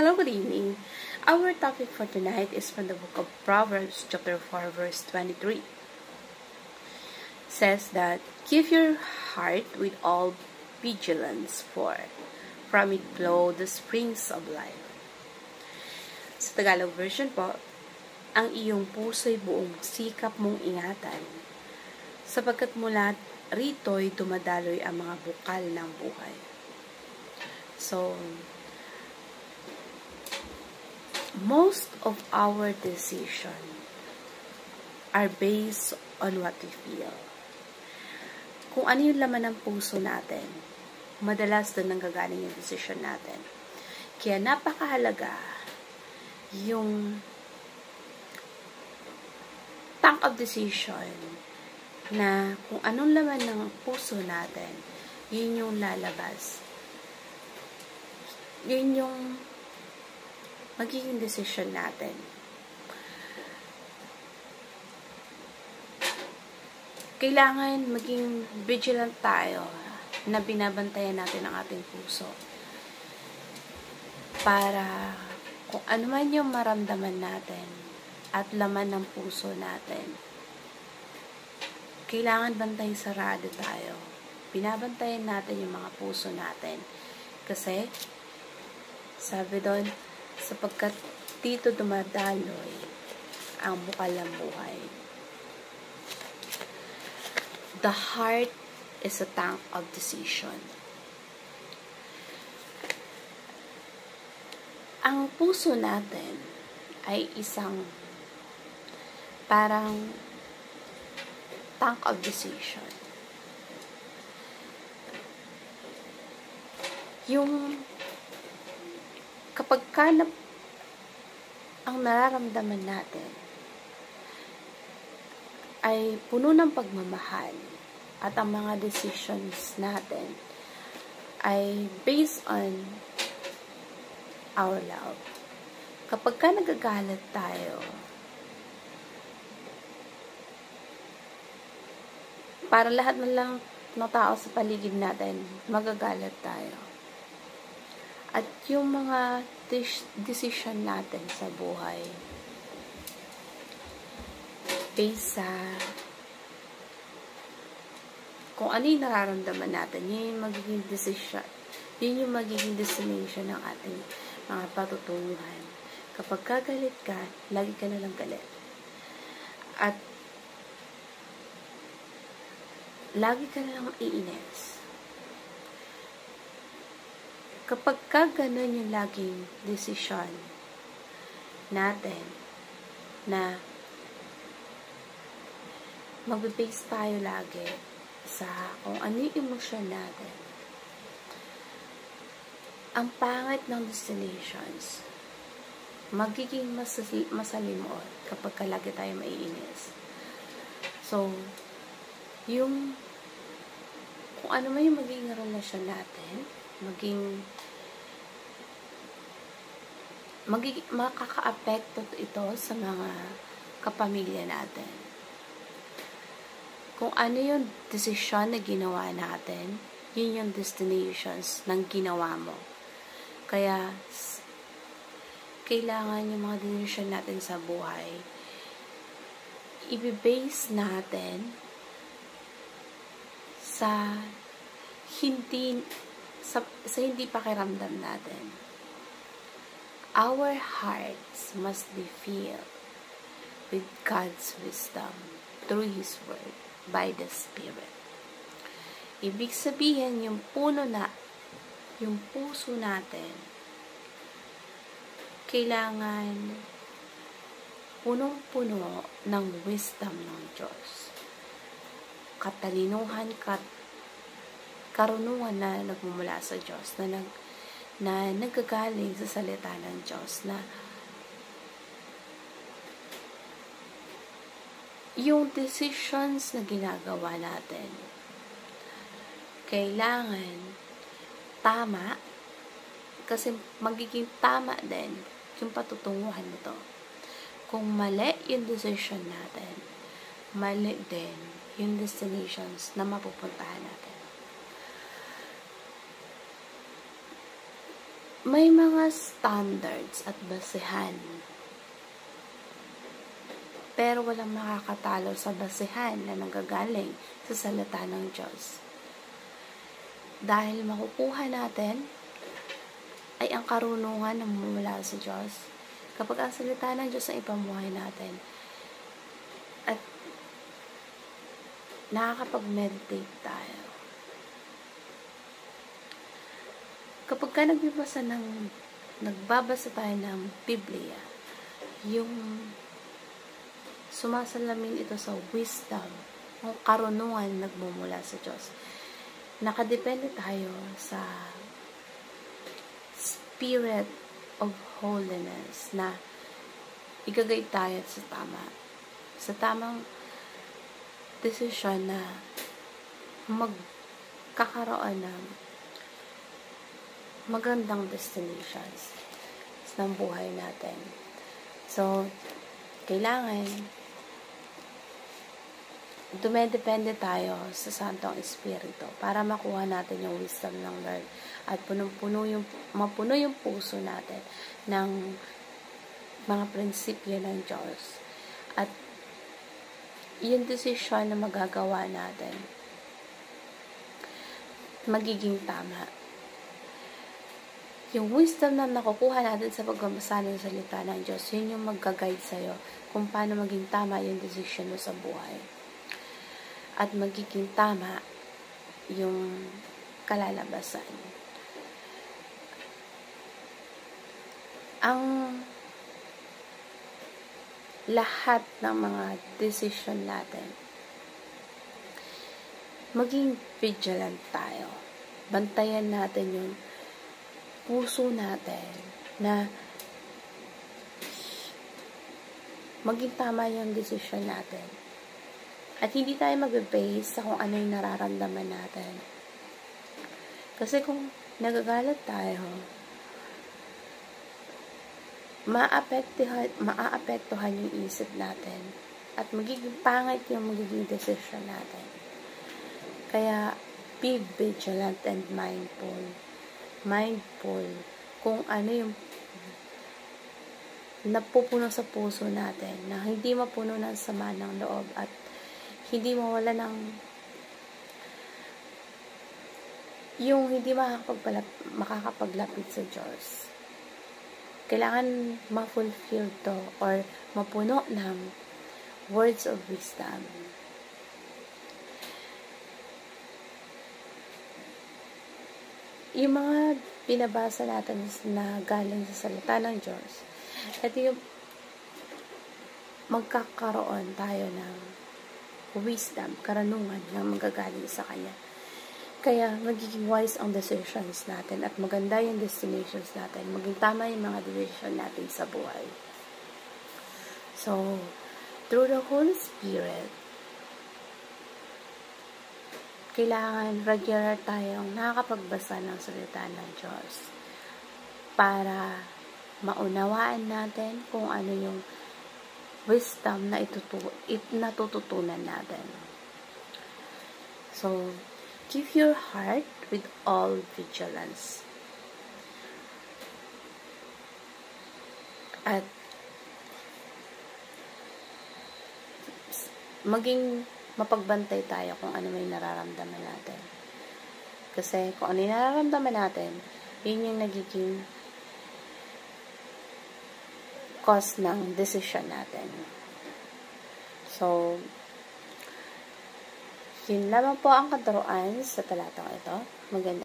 Hello, good evening. Our topic for tonight is from the book of Proverbs, chapter 4, verse 23. It says that, "Give your heart with all vigilance, for from it flow the springs of life." Sa Tagalog version po, ang iyong puso'y buong sikap mong ingatan, sapagkat mula rito'y dumadaloy ang mga bukal ng buhay. So, most of our decisions are based on what we feel. Kung ano yung laman ng puso natin, madalas doon nanggagaling yung decision natin. Kaya napakahalaga yung tank of decision na kung anong laman ng puso natin, yun yung lalabas. Yun yung magiging decision natin. Kailangan maging vigilant tayo na binabantayan natin ang ating puso. Para kung ano man yung maramdaman natin at laman ng puso natin, kailangan bantay sarado tayo. Binabantayan natin yung mga puso natin. Kasi, sabi doon, sapagkat dito dumadaloy ang bukal ng buhay. The heart is a tank of decision. Ang puso natin ay isang parang tank of decision. Yung kapag ang nararamdaman natin ay puno ng pagmamahal at ang mga decisions natin ay based on our love. Kapag nagagalit tayo, para lahat na lang ng tao sa paligid natin, magagalit tayo. At yung mga decision natin sa buhay, based sa kung ano yung nararamdaman natin, yun yung magiging decision, yun yung magiging destination ng ating mga patutunguhan. Kapag kagalit ka, lagi ka nalang galit. At lagi ka nalang iinis. Kapag ganun yung laging desisyon natin na magbe-base tayo lagi sa kung ano yung emosyon natin, ang pangit ng destinations magiging masalimot kapag lagi tayo maiinis. So, yung kung ano man yung magiging relasyon natin, makaka-apekto ito sa mga kapamilya natin. Kung ano yung desisyon na ginawa natin, yun yung destinations ng ginawa mo. Kaya, kailangan yung mga desisyon natin sa buhay, i-base natin sa hindi pakiramdam natin. Our hearts must be filled with God's wisdom through His Word by the Spirit. Ibig sabihin, yung puso natin, kailangan punong-puno ng wisdom ng Diyos. Katalinuhan, karunungan na nagmumula sa Diyos, na nagagaling sa salita ng Diyos, na yung decisions na ginagawa natin, kailangan tama, kasi magiging tama din yung patutunguhan nito. Kung mali yung decision natin, mali din yung destinations na mapupuntahan natin. may mga standards at basehan. Pero walang makakatalo sa basehan na nanggagaling sa salita ng Diyos. Dahil makukuha natin ay ang karunungan na mula sa Diyos. Kapag ang salita ng Diyos ang ipamuhay natin at nakakapag-meditate tayo. Kapag ka nagbabasa tayo ng Biblia, yung sumasalamin ito sa wisdom, ang karunungan nagmumula sa Diyos. Nakadepende tayo sa Spirit of Holiness na igagay tayo sa tamang desisyon na magkakaroon ng magandang destinations ng buhay natin. So, kailangan dumedepende tayo sa Santong Espiritu para makuha natin yung wisdom ng Lord at mapuno yung puso natin ng mga prinsipyo ng Diyos at yung desisyon na magagawa natin magiging tama. Yung wisdom na nakukuha natin sa pagbabasa ng salita ng Diyos, yun yung magka-guide sa'yo kung paano maging tama yung desisyon mo sa buhay. At magiging tama yung kalalabasan. Ang lahat ng mga decision natin, maging vigilant tayo. Bantayan natin yung puso natin na maging tama yung decision natin. At hindi tayo mag-base sa kung ano yung nararamdaman natin. Kasi kung nagagalit tayo, maaapektuhan yung isip natin at magiging pangit yung magiging decision natin. Kaya, be vigilant and mindful. Mindful kung ano yung napupuno sa puso natin na hindi mapuno ng sama ng loob at hindi mawala ng yung hindi makakapaglapit sa Diyos. Kailangan ma-fulfill to or mapuno ng words of wisdom. Yung mga binabasa natin na galing sa salita ng Diyos, ito yung magkakaroon tayo ng wisdom, karunungan na magagaling sa Kanya. Kaya, magiging wise ang decisions natin at maganda yung destinations natin. Maging tama yung mga decision natin sa buhay. So, through the Holy Spirit, kailangan regular tayong nakakapagbasa ng salita ng Diyos para maunawaan natin kung ano yung wisdom na natututunan natin. So, keep your heart with all vigilance. At maging mapagbantay tayo kung ano may nararamdaman natin. Kasi kung ano yung nararamdaman natin, yun yung nagiging cause ng decision natin. So, yun lamang po ang katuruan sa talatang ito. Maganda.